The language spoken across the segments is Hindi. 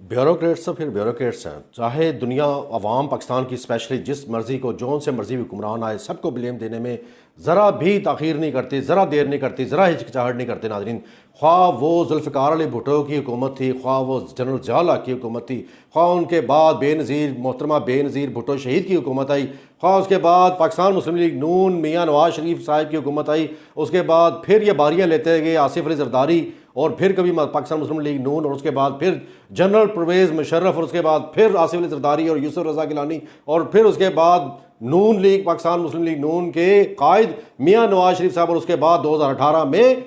ब्यूरोक्रेट्स तो फिर ब्यूरोक्रेट्स हैं, चाहे दुनिया अवाम पाकिस्तान की स्पेशली जिस मर्ज़ी को जौन से मर्ज़ी हुक्मरान आए सबको ब्लेम देने में ज़रा भी ताख़ीर नहीं करती, ज़रा देर नहीं करती, ज़रा हिचकिचाहट नहीं करते। नाज़रीन, ख्वाह वो जुल्फ़िकार अली भुट्टो की हुकूमत थी, ख्वाह वो जनरल ज़िया की हुकूमत थी, ख्वाह उनके बाद बेनज़ीर मोहतरमा बेनज़ीर भुट्टो शहीद की हुकूमत आई, ख्वाह उसके बाद पाकिस्तान मुस्लिम लीग नून मियाँ नवाज शरीफ साहब की हुकूमत आई, उसके बाद फिर ये बारियाँ लेते गए आसिफ अली ज़रदारी, और फिर कभी पाकिस्तान मुस्लिम लीग नून, और उसके बाद फिर जनरल परवेज़ मुशर्रफ, और उसके बाद फिर आसिफ अली ज़रदारी और यूसुफ रज़ा गिलानी, और फिर उसके बाद नून लीग पाकिस्तान मुस्लिम लीग नून के कायद मियाँ नवाज शरीफ साहब, और उसके बाद 2018 में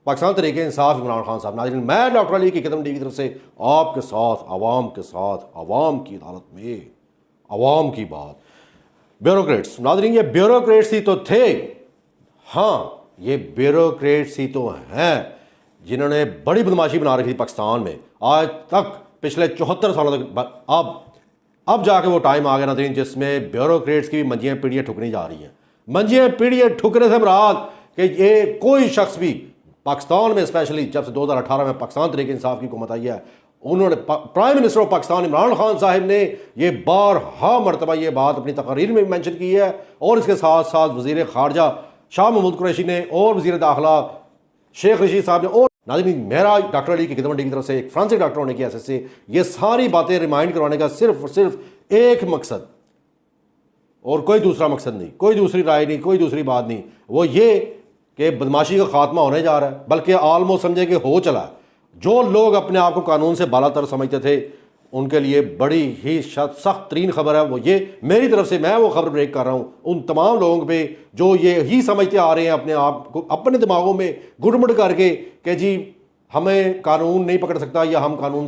पाकिस्तान तहरीक इंसाफ इमरान खान साहब। नाज़रीन, मैं डॉक्टर अली की कदम टीवी की तरफ से आपके साथ, आवाम के साथ, आवाम की अदालत में आवाम की बात। ब्यूरोक्रेट्स, नाज़रीन ये ब्यूरोक्रेट्स ही तो थे, हाँ ये ब्यूरोक्रेट्स ही तो हैं जिन्होंने बड़ी बदमाशी बना रखी थी पाकिस्तान में आज तक, पिछले 74 सालों तक। अब जाके वो टाइम आ गया नाज़रीन जिसमें ब्यूरोक्रेट्स की मंजियाँ पीढ़ियाँ ठुकनी जा रही हैं। मंजियाँ पीढ़ियाँ ठुकने से मुराद कि ये कोई शख्स भी पाकिस्तान में, स्पेशली जब से 2018 में पाकिस्तान तहरीक इंसाफ की हुकूमत आई है, उन्होंने prime minister of Pakistan Imran Khan साहब ने ये बारहा मरतबा ये बात अपनी तकरीर में मेंशन की है, और इसके साथ साथ वज़ीर ख़ारजा शाह महमूद कुरैशी ने और वज़ीर दाखिला शेख रशीद साहब ने। और नाज़रीन, मेरा डॉक्टर अली की खिदमत की तरफ से एक फ्रांसिक डॉक्टर होने की हैसियत से ये सारी बातें रिमाइंड करवाने का सिर्फ और सिर्फ एक मकसद, और कोई दूसरा मकसद नहीं, कोई दूसरी राय नहीं, कोई दूसरी बात नहीं, वो ये कि बदमाशी का खात्मा होने जा रहा है, बल्कि आलमोस्ट समझे कि हो चला। जो लोग अपने आप को कानून से बालातर समझते थे उनके लिए बड़ी ही सख्त तरीन खबर है वो ये, मेरी तरफ से मैं वो खबर ब्रेक कर रहा हूँ उन तमाम लोगों पे जो ये ही समझते आ रहे हैं अपने आप को, अपने दिमागों में गुड़मुड़ करके कि जी हमें कानून नहीं पकड़ सकता, या हम कानून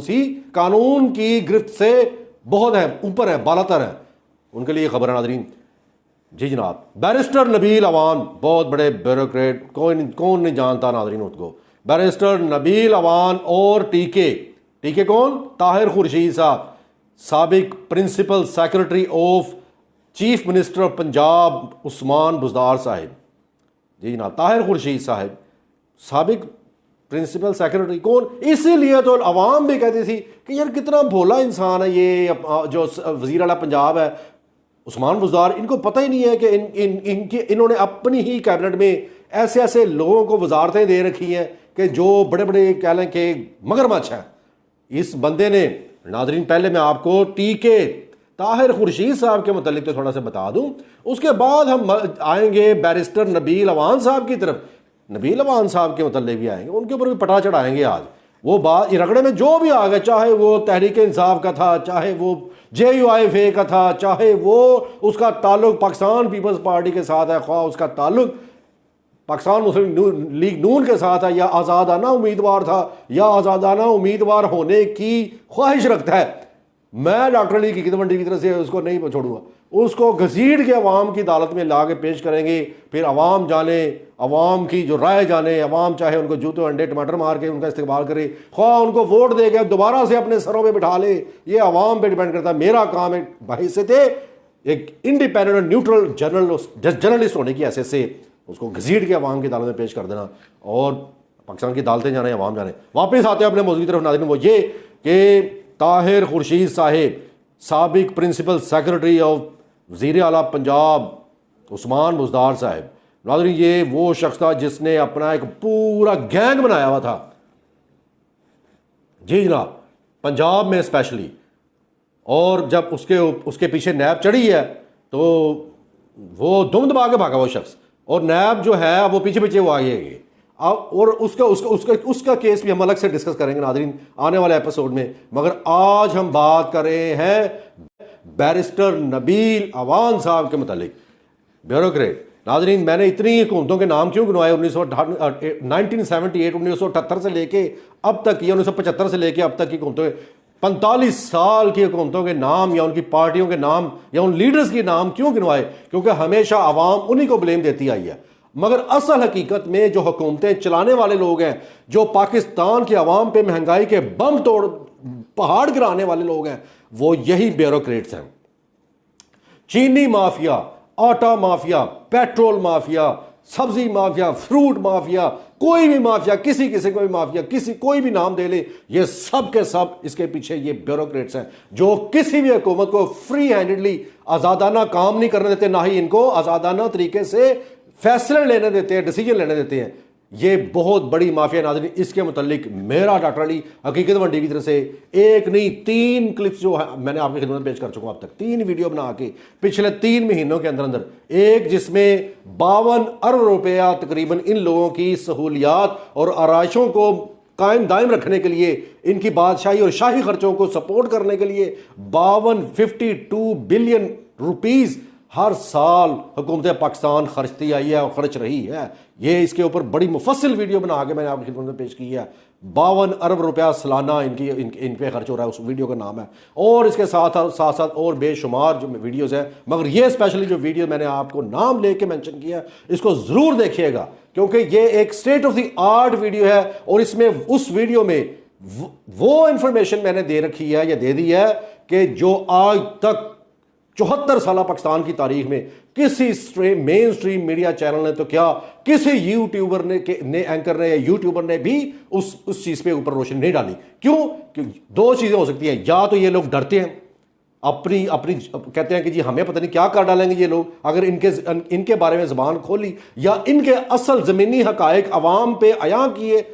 की गिरफ्त से बहुत है, ऊपर है, बालातर है। उनके लिए खबर है नाज़रीन। जी जनाब, बैरिस्टर नबील अवान, बहुत बड़े ब्यूरोक्रेट, कौन नहीं जानता नाज़रीन उनको। बैरिस्टर नबील अवान और टीके कौन? ताहिर खुर्शीद साहब, साबिक principal secretary of chief minister of Punjab Usman Buzdar साहब। जी जनाब, ताहिर खुर्शीद साहब साबिक प्रिंसिपल सेक्रेटरी। कौन? इसीलिए तो अवाम भी कहती थी कि यार कितना भोला इंसान है ये जो वज़ीर आला पंजाब है उस्मान बुज़दार। इनको पता ही नहीं है कि इन्होंने अपनी ही कैबिनेट में ऐसे ऐसे लोगों को वजारतें दे रखी हैं कि जो बड़े बड़े कह लें कि मगरमच्छ हैं। इस बंदे ने, नाजरीन पहले मैं आपको टीके ताहिर खुर्शीद साहब के मुतालिक तो थोड़ा सा बता दूं, उसके बाद हम आएंगे बैरिस्टर नबील अवान साहब की तरफ। नबील अवान साहब के मुतालिक भी आएंगे, उनके ऊपर भी पटा चढ़ाएंगे आज। वो बात रगड़े में जो भी आ गया, चाहे वो तहरीक इंसाफ का था, चाहे वो JUIFA का था, चाहे वो उसका ताल्लुक पाकिस्तान पीपल्स पार्टी के साथ है, ख्वाह उसका ताल्लुक पाकिस्तान मुस्लिम लीग नून के साथ है, या आज़ादाना उम्मीदवार था, या आज़ादाना उम्मीदवार होने की ख्वाहिश रखता है, मैं डॉक्टर अली की खिदमत की तरफ से उसको नहीं छोड़ूंगा। उसको घसीट के अवाम की अदालत में ला के पेश करेंगे, फिर अवाम जाने, अवाम की जो राय जाने, अवाम चाहे उनको जूते अंडे टमाटर मार के उनका इस्तेमाल करे, ख्वाह उनको वोट दे के दोबारा से अपने सरों में बिठा ले, ये अवाम पे डिपेंड करता है। मेरा काम है बहैसियत एक इंडिपेंडेंट न्यूट्रल जर्नलिस्ट होने की हैसियत से उसको घसीट के अवाम की अदालत में पेश कर देना, और पाकिस्तान की अदालतें जाने, अवाम जाने। वापस आते हैं अपने मौजूद की तरफ नाज़रीन, वो ये कि ताहिर खुर्शीद साहिब साबिक प्रिंसिपल सेक्रेटरी ऑफ वज़ीर आला पंजाब उस्मान बुज़दार साहब। नाज़रीन, ये वो शख्स था जिसने अपना एक पूरा गैंग बनाया हुआ था, जी जनाब, पंजाब में स्पेशली। और जब उसके पीछे नैब चढ़ी है तो वो दुम दबा के भागा वो शख्स, और नैब जो है वो पीछे पीछे वो आगे। और उसका केस भी हम अलग से डिस्कस करेंगे नाज़रीन आने वाले एपिसोड में। मगर आज हम बात कर रहे हैं बैरिस्टर नबील अवान साहब के मुतालिक, ब्यूरोक्रेट। नाज़रीन, मैंने इतनी हुकूमतों के नाम क्यों गिनवाए? 1978 से लेके अब तक, या 1975 से लेके अब तक की हुकूमतों, 45 साल की हुकूमतों के नाम, या उनकी पार्टियों के नाम, या उन लीडर्स के नाम क्यों गिनवाए? क्योंकि हमेशा अवाम उन्हीं को ब्लेम देती आई है। मगर असल हकीकत में जो हुकूमतें चलाने वाले लोग हैं, जो पाकिस्तान की अवाम पे महंगाई के बम तोड़ पहाड़ गिराने वाले लोग हैं, वो यही ब्यूरोक्रेट्स हैं। चीनी माफिया, आटा माफिया, पेट्रोल माफिया, सब्जी माफिया, फ्रूट माफिया, कोई भी माफिया, किसी किसी को भी माफिया, किसी कोई भी नाम दे ले, ये सब के सब इसके पीछे ये ब्यूरोक्रेट्स हैं जो किसी भी हुकूमत को फ्री हैंडेडली आज़ादाना काम नहीं करने देते, ना ही इनको आज़ादाना तरीके से फैसले लेने देते हैं, डिसीजन लेने देते हैं। ये बहुत बड़ी माफिया नाज़रीन। इसके मुतल्लिक मेरा डॉक्टर अली हकीकत मंडी की तरफ से एक नहीं 3 क्लिप्स जो है मैंने आपकी खिदमत में पेश कर चुका हूं अब तक, 3 वीडियो बना के पिछले 3 महीनों के अंदर अंदर, एक जिसमें 52 अरब रुपया तकरीबन इन लोगों की सहूलियात और आराइशों को कायम दायम रखने के लिए, इनकी बादशाही और शाही खर्चों को सपोर्ट करने के लिए 52 बिलियन रुपीज़ हर साल हुकूमत पाकिस्तान खर्चती आई है और खर्च रही है। ये इसके ऊपर बड़ी मुफस्सिल वीडियो बना के मैंने आपकी खिदमत में पेश की है। 52 अरब रुपया सालाना इन पे खर्च हो रहा है, उस वीडियो का नाम है। और इसके साथ साथ और बेशुमार जो वीडियोज़ हैं, मगर ये स्पेशली जो वीडियो मैंने आपको नाम लेके मेंशन किया, इसको ज़रूर देखिएगा क्योंकि ये एक state of the art video है। और इसमें उस वीडियो में वो इंफॉर्मेशन मैंने दे रखी है या दे दी है कि जो आज तक 74 साल पाकिस्तान की तारीख में किसी मेन स्ट्रीम मीडिया चैनल ने तो क्या, किसी यूट्यूबर ने एंकर ने या यूट्यूबर ने भी उस चीज़ पे ऊपर रोशनी नहीं डाली। क्यों? क्योंकि 2 चीज़ें हो सकती हैं, या तो ये लोग डरते हैं अपनी कहते हैं कि जी हमें पता नहीं क्या कर डालेंगे ये लोग अगर इनके बारे में ज़बान खोली, या इनके असल ज़मीनी हकायक अवाम पे अयां किए,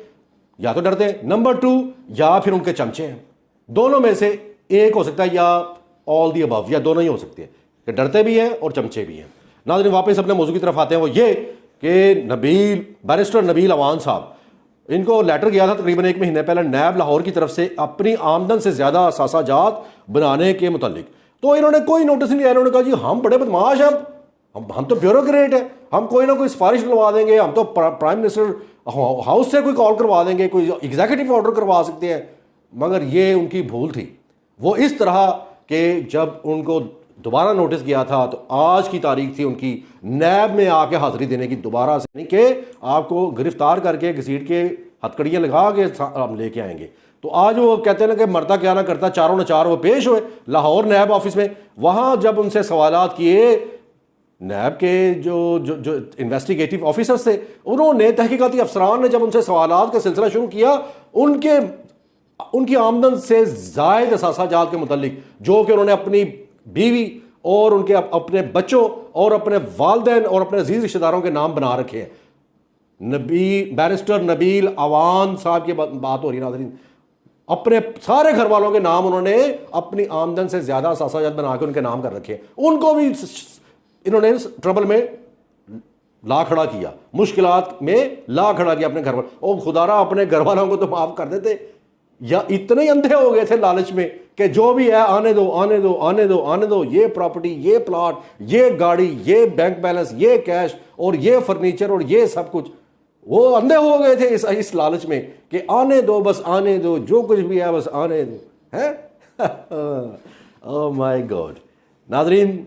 या तो डरते हैं। नंबर 2, या फिर उनके चमचे हैं। दोनों में से एक हो सकता है, या ऑल दी अबव, या दोनों ही हो सकते हैं कि डरते भी हैं और चमचे भी हैं। नाज़रीन वापस अपने मौजू की तरफ आते हैं। वो ये कि बैरिस्टर नबील अवान साहब, इनको लेटर गया था तकरीबन 1 महीने पहले नैब लाहौर की तरफ से अपनी आमदन से ज़्यादा असासाजात बनाने के मुतालिक। तो इन्होंने कोई नोटिस नहीं लिया। इन्होंने कहा जी हम बड़े बदमाश हैं, हम तो ब्यूरोक्रेट हैं, हम कोई ना कोई सिफारिश करवा देंगे, हम तो प्राइम मिनिस्टर हाउस से कोई कॉल करवा देंगे, कोई एग्जीक्यूटिव ऑर्डर करवा सकते हैं। मगर ये उनकी भूल थी। वो इस तरह कि जब उनको दोबारा नोटिस गया था तो आज की तारीख थी उनकी नैब में आके हाजिरी देने की, दोबारा से नहीं कि आपको गिरफ्तार करके घसीट के हथकड़ियाँ लगा के हम लेके आएंगे। तो आज वो कहते हैं कि मरता क्या ना करता, चारों ने चार वो पेश हुए लाहौर नैब ऑफिस में। वहाँ जब उनसे सवालात किए, नैब के जो इन्वेस्टिगेटिव ऑफिसर्स थे, उन्होंने तहकीकाती अफसरान ने जब उनसे सवालात का सिलसिला शुरू किया, उनकी आमदन से जायद असासाजात के मुतालिक, जो कि उन्होंने अपनी बीवी और उनके अपने बच्चों और अपने वालदैन और अपने अजीज रिश्तेदारों के नाम बना रखे हैं। बैरिस्टर नबील अवान साहब की बात हो रही है नाज़रीन। अपने सारे घर वालों के नाम उन्होंने अपनी आमदन से ज्यादा असासाजात बना के उनके नाम कर रखे हैं। उनको भी इन्होंने ट्रबल में ला खड़ा किया, मुश्किलात में ला खड़ा किया अपने घर वालों। और खुदारा अपने घर वालों को तो माफ कर देते, या इतने ही अंधे हो गए थे लालच में कि जो भी है आने दो आने दो आने दो आने दो, ये प्रॉपर्टी, ये प्लॉट, ये गाड़ी, ये बैंक बैलेंस, ये कैश और ये फर्नीचर और ये सब कुछ। वो अंधे हो गए थे इस लालच में कि आने दो, बस आने दो, जो कुछ भी है बस आने दो, है। ओह माय गॉड नाज़रीन,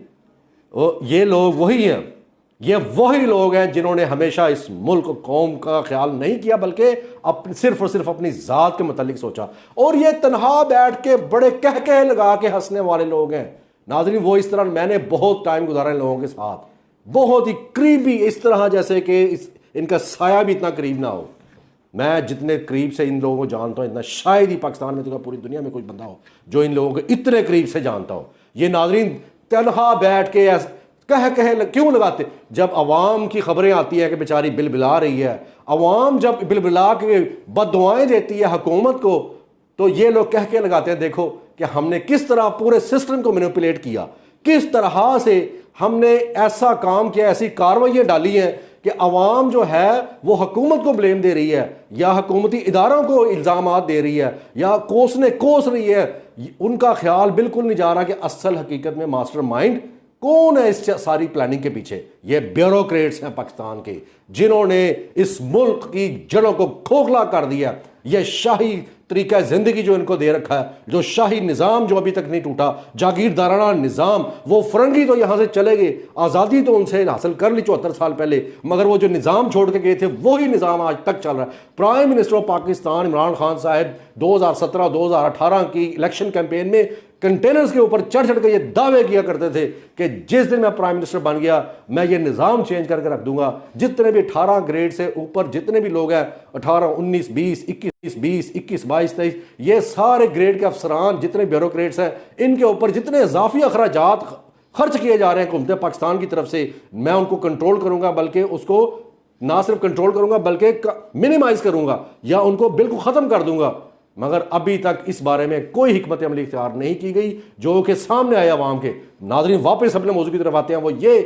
ये लोग वही हैं, ये वही लोग हैं जिन्होंने हमेशा इस मुल्क कौम का ख्याल नहीं किया, बल्कि सिर्फ और सिर्फ अपनी ज़ात के मुतालिक सोचा। और ये तनहा बैठ के बड़े कह लगा के हंसने वाले लोग हैं नाज़रीन। वो इस तरह मैंने बहुत टाइम गुजारा इन लोगों के साथ, बहुत ही करीबी, इस तरह जैसे कि इनका साया भी इतना करीब ना हो। मैं जितने करीब से इन लोगों को जानता हूँ, इतना शायद ही पाकिस्तान में तो पूरी दुनिया में कोई बंदा हो जो इन लोगों को इतने करीब से जानता हो। ये नाज़रीन तनहा बैठ के कह क्यों लगाते? जब अवाम की खबरें आती है कि बेचारी बिलबिला रही है, अवाम जब बिलबिला के बददुआएं देती है हुकूमत को, तो ये लोग कह के लगाते हैं देखो कि हमने किस तरह पूरे सिस्टम को मैनिपुलेट किया, किस तरह से हमने ऐसा काम किया, ऐसी कार्रवाइयाँ डाली हैं कि अवाम जो है वो हुकूमत को ब्लेम दे रही है या हुकूमती इदारों को इल्ज़ामात दे रही है या कोस रही है। उनका ख्याल बिल्कुल नहीं जा रहा कि असल हकीकत में मास्टर माइंड कौन है इस सारी प्लानिंग के पीछे। ये ब्यूरोक्रेट्स हैं पाकिस्तान के, जिन्होंने इस मुल्क की जड़ों को खोखला कर दिया। ये शाही तरीका ज़िंदगी जो इनको दे रखा है, जो शाही निज़ाम जो अभी तक नहीं टूटा, जागीरदाराना निज़ाम, वो फरंगी तो यहाँ से चले गए, आज़ादी तो उनसे हासिल कर ली 74 साल पहले, मगर वो जो निज़ाम छोड़ के गए थे वही निज़ाम आज तक चल रहा है। Prime minister of Pakistan Imran Khan साहब 2017-2018 की इलेक्शन कैंपेन में कंटेनर्स के ऊपर चढ़ चढ़ के ये दावे किया करते थे कि जिस दिन मैं प्राइम मिनिस्टर बन गया मैं ये निज़ाम चेंज करके रख दूंगा। जितने भी 18 ग्रेड से ऊपर जितने भी लोग हैं, 18, 19, 20, 21, 22, 23, ये सारे ग्रेड के अफसरान जितने ब्यूरोक्रेट्स हैं, इनके ऊपर जितने इजाफी अखराजात खर्च किए जा रहे हैं हुकूमत पाकिस्तान की तरफ से, मैं उनको कंट्रोल करूंगा, बल्कि उसको ना सिर्फ कंट्रोल करूंगा बल्कि मिनिमाइज करूंगा या उनको बिल्कुल ख़त्म कर दूंगा। मगर अभी तक इस बारे में कोई हिकमत अमली इख्तियार नहीं की गई जो कि सामने आया अवाम के। नाज़रीन, वापस अपने मौजू की तरफ आते हैं, वो ये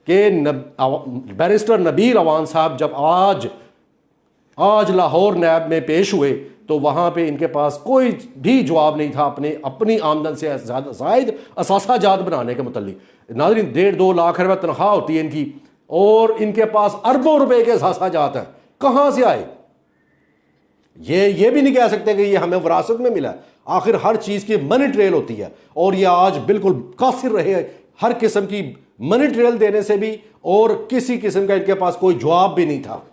कि बैरिस्टर नबील अवान साहब जब आज लाहौर नैब में पेश हुए तो वहाँ पे इनके पास कोई भी जवाब नहीं था अपनी आमदन से ज़ायद असासा जात बनाने के मुतल्लिक। नाज़रीन, 1.5-2 लाख रुपये तनख्वाह होती है इनकी और इनके पास अरबों रुपए के असासा जात हैं। कहाँ से आए? ये भी नहीं कह सकते कि ये हमें विरासत में मिला। आखिर हर चीज़ की मनी ट्रेल होती है और ये आज बिल्कुल कासिर रहे हर किस्म की मनी ट्रेल देने से भी, और किसी किस्म का इनके पास कोई जवाब भी नहीं था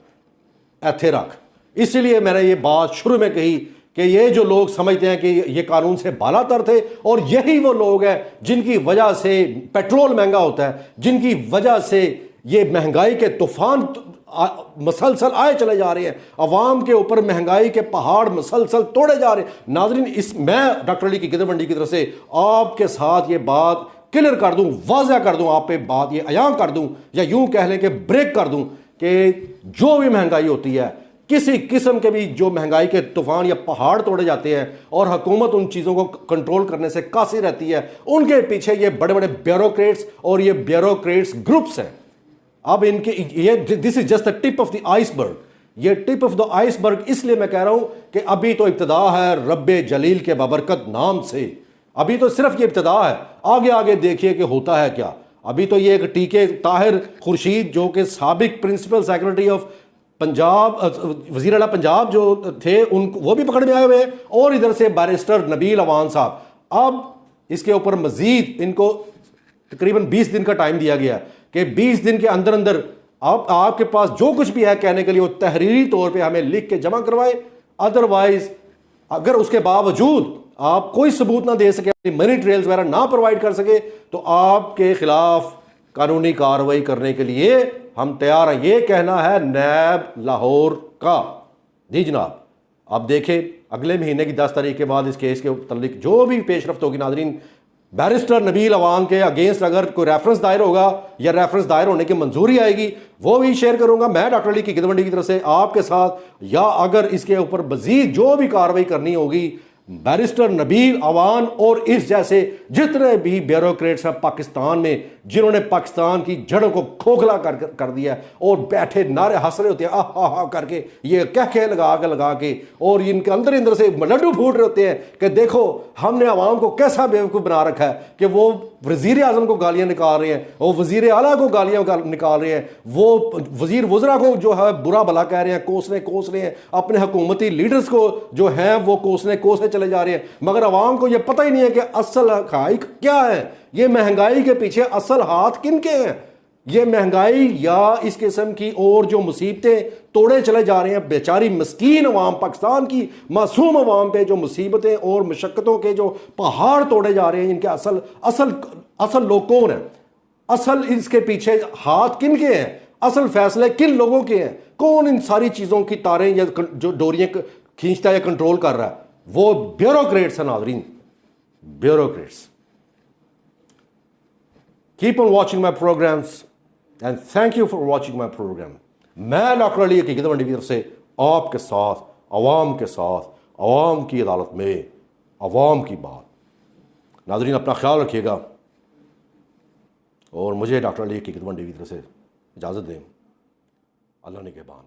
ऐथे रख। इसलिए मैंने ये बात शुरू में कही कि ये जो लोग समझते हैं कि ये कानून से बालातर थे, और यही वो लोग हैं जिनकी वजह से पेट्रोल महंगा होता है, जिनकी वजह से ये महंगाई के तूफान मसलसल आए चले जा रहे हैं, अवाम के ऊपर महंगाई के पहाड़ मसलसल तोड़े जा रहे हैं। नाज़रीन, मैं डॉक्टर अली की गिदड़मंडी की तरफ से आपके साथ ये बात क्लियर कर दूं, वाज़ह कर दूं, आप पे बात ये अयां कर दूं, या यूं कह लें कि ब्रेक कर दूं कि जो भी महंगाई होती है, किसी किस्म के भी जो महंगाई के तूफान या पहाड़ तोड़े जाते हैं और हुकूमत उन चीज़ों को कंट्रोल करने से कासी रहती है, उनके पीछे ये बड़े बड़े ब्यूरोक्रेट्स और ये ब्यूरोक्रेट्स ग्रुप्स हैं। अब इनके ये this is just the tip of the iceberg. ये टिप ऑफ द आइसबर्ग इसलिए मैं कह रहा हूं कि अभी तो इब्तिदा है रब्बे जलील के बाबरकत नाम से, अभी तो सिर्फ ये इब्तिदा है। आगे आगे देखिए कि होता है क्या। अभी तो ये एक टीके ताहिर खुर्शीद जो कि साबिक प्रिंसिपल सेक्रेटरी ऑफ पंजाब, वजीर आला पंजाब जो थे, उनको वो भी पकड़ में आए हुए हैं, और इधर से बैरिस्टर नबील अवान साहब। अब इसके ऊपर मजीद इनको तकरीबन 20 दिन का टाइम दिया गया कि 20 दिन के अंदर अंदर आपके पास जो कुछ भी है कहने के लिए वो तहरीरी तौर पे हमें लिख के जमा करवाए। अदरवाइज अगर उसके बावजूद आप कोई सबूत ना दे सके, अपनी मनी ट्रेल्स वगैरह ना प्रोवाइड कर सके, तो आपके खिलाफ कानूनी कार्रवाई करने के लिए हम तैयार हैं। ये कहना है नैब लाहौर का। जी जनाब, अब देखें अगले महीने की 10 तारीख के बाद इस केस के मुतालिक जो भी पेशरफ्त होगी, नाजरीन, बैरिस्टर नबील अवान के अगेंस्ट अगर कोई रेफरेंस दायर होगा या रेफरेंस दायर होने की मंजूरी आएगी, वो भी शेयर करूंगा मैं डॉक्टर अली की गिदड़मंडी की तरफ से आपके साथ। या अगर इसके ऊपर मजीद जो भी कार्रवाई करनी होगी, बैरिस्टर नबील अवान और इस जैसे जितने भी ब्यूरोक्रेट्स हैं पाकिस्तान में, जिन्होंने पाकिस्तान की जड़ों को खोखला कर दिया और बैठे नारे हंस रहे होते हैं आहा करके, ये कह लगा के, और इनके अंदर से लड्डू फूट रहे होते हैं कि देखो हमने अवाम को कैसा बेवकूफ़ बना रखा है कि वो वज़ीर आज़म को गालियाँ निकाल रहे हैं, वो वज़ीर आला को गालियाँ निकाल रहे हैं, वो वज़ीर वज़रा को जो है बुरा भला कह रहे हैं, कोस रहे हैं, अपने हुकूमती लीडर्स को जो है वो कोसे चले जा रहे हैं। मगर अवाम को ये पता ही नहीं है कि असल हक़ाइक़ क्या है, ये महंगाई के पीछे असल हाथ किनके हैं। ये महंगाई या इस किस्म की और जो मुसीबतें तोड़े चले जा रहे हैं, बेचारी मस्कीन अवाम, पाकिस्तान की मासूम अवाम पे जो मुसीबतें और मुशक्क़तों के जो पहाड़ तोड़े जा रहे हैं, इनके असल लोग कौन है, असल इसके पीछे हाथ किनके हैं, असल फैसले किन लोगों के हैं, कौन इन सारी चीज़ों की तारें या जो डोरियां खींचता है या कंट्रोल कर रहा है, वो ब्यूरोक्रेट्स हैं। नाज़रीन, bureaucrats. Keep on watching my programs and thank you for watching my program. मैं डॉक्टर अली की गिदड़मंडी की तरफ से आपके साथ, अवाम के साथ, अवाम की अदालत में अवाम की बात। नाज़रीन, अपना ख्याल रखिएगा और मुझे डॉक्टर अली की गिदड़मंडी की तरफ से इजाज़त दें। अल्लाह निगहबान।